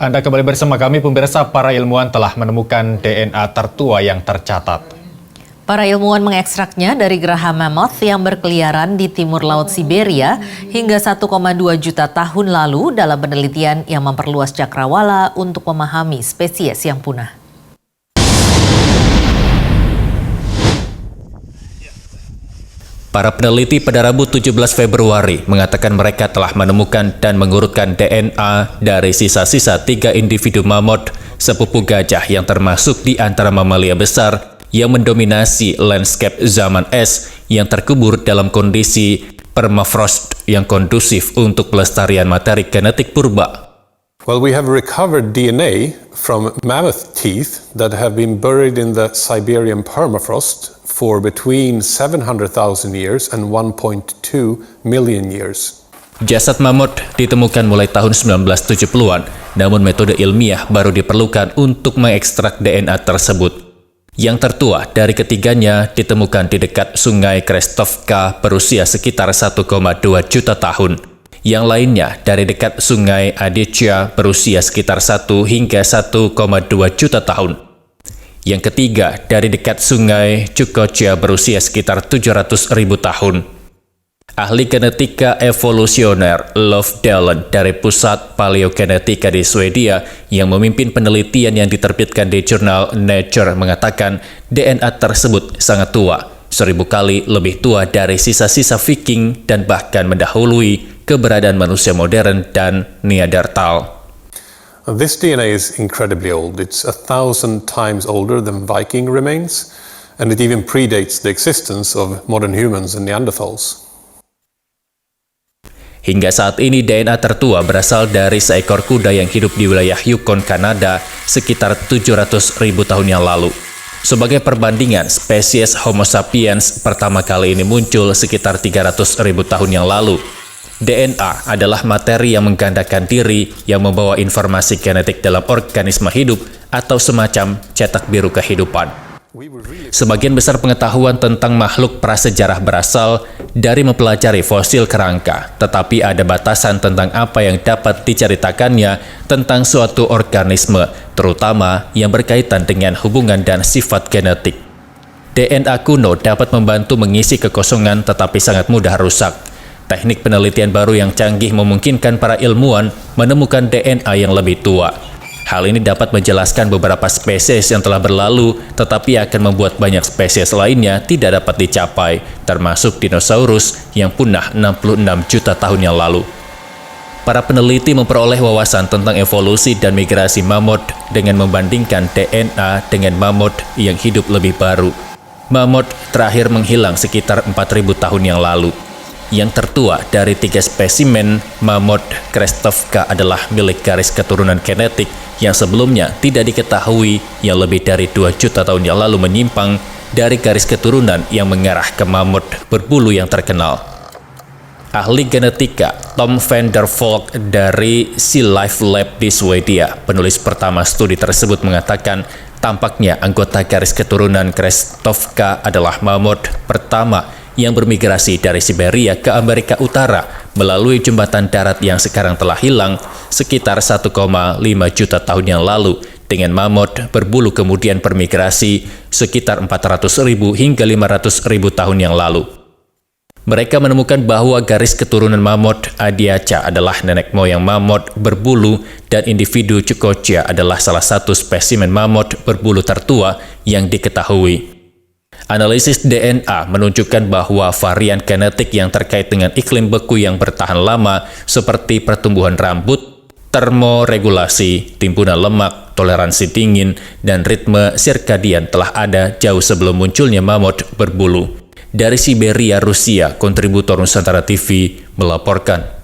Anda kembali bersama kami, pemirsa. Para ilmuwan telah menemukan DNA tertua yang tercatat. Para ilmuwan mengekstraknya dari geraha mammoth yang berkeliaran di timur laut Siberia hingga 1,2 juta tahun lalu dalam penelitian yang memperluas cakrawala untuk memahami spesies yang punah. Para peneliti pada Rabu 17 Februari mengatakan mereka telah menemukan dan mengurutkan DNA dari sisa-sisa 3 individu mammoth sepupu gajah yang termasuk di antara mamalia besar yang mendominasi landscape zaman es yang terkubur dalam kondisi permafrost yang kondusif untuk pelestarian materi genetik purba. Well, we have recovered DNA from mammoth teeth that have been buried in the Siberian permafrost for between 700,000 years and 1.2 million years. Jasad mammoth ditemukan mulai tahun 1970-an, namun metode ilmiah baru diperlukan untuk mengekstrak DNA tersebut. Yang tertua dari ketiganya ditemukan di dekat sungai Krestovka berusia sekitar 1,2 juta tahun. Yang lainnya dari dekat sungai Aditya berusia sekitar 1 hingga 1,2 juta tahun. Yang ketiga dari dekat sungai Chukotka berusia sekitar 700.000 tahun. Ahli genetika evolusioner Love Dalen dari Pusat Paleogenetika di Swedia yang memimpin penelitian yang diterbitkan di jurnal Nature mengatakan DNA tersebut sangat tua, 1000 kali lebih tua dari sisa-sisa Viking dan bahkan mendahului keberadaan manusia modern dan Neanderthal. This DNA is incredibly old. It's 1,000 times older than Viking remains, and it even predates the existence of modern humans and Neanderthals. Hingga saat ini DNA tertua berasal dari seekor kuda yang hidup di wilayah Yukon, Kanada sekitar 700.000 tahun yang lalu. Sebagai perbandingan, spesies Homo sapiens pertama kali ini muncul sekitar 300.000 tahun yang lalu. DNA adalah materi yang menggandakan diri yang membawa informasi genetik dalam organisme hidup atau semacam cetak biru kehidupan. Sebagian besar pengetahuan tentang makhluk prasejarah berasal dari mempelajari fosil kerangka, tetapi ada batasan tentang apa yang dapat diceritakannya tentang suatu organisme, terutama yang berkaitan dengan hubungan dan sifat genetik. DNA kuno dapat membantu mengisi kekosongan tetapi sangat mudah rusak. Teknik penelitian baru yang canggih memungkinkan para ilmuwan menemukan DNA yang lebih tua. Hal ini dapat menjelaskan beberapa spesies yang telah berlalu, tetapi akan membuat banyak spesies lainnya tidak dapat dicapai, termasuk dinosaurus yang punah 66 juta tahun yang lalu. Para peneliti memperoleh wawasan tentang evolusi dan migrasi mammoth dengan membandingkan DNA dengan mammoth yang hidup lebih baru. Mammoth terakhir menghilang sekitar 4.000 tahun yang lalu. Yang tertua dari 3 spesimen mammoth Krestovka adalah milik garis keturunan genetik yang sebelumnya tidak diketahui yang lebih dari 2 juta tahun yang lalu menyimpang dari garis keturunan yang mengarah ke mammoth berbulu yang terkenal. Ahli genetika Tom van der Valk dari Sea Life Lab di Swedia, penulis pertama studi tersebut, mengatakan tampaknya anggota garis keturunan Krestovka adalah mammoth pertama yang bermigrasi dari Siberia ke Amerika Utara melalui jembatan darat yang sekarang telah hilang sekitar 1,5 juta tahun yang lalu, dengan mammoth berbulu kemudian bermigrasi sekitar 400.000 hingga 500.000 tahun yang lalu. Mereka menemukan bahwa garis keturunan mammoth Adiaca adalah nenek moyang mammoth berbulu dan individu Chukotka adalah salah satu spesimen mammoth berbulu tertua yang diketahui. Analisis DNA menunjukkan bahwa varian genetik yang terkait dengan iklim beku yang bertahan lama seperti pertumbuhan rambut, termoregulasi, timbunan lemak, toleransi dingin, dan ritme sirkadian telah ada jauh sebelum munculnya mammoth berbulu. Dari Siberia, Rusia, kontributor Nusantara TV melaporkan.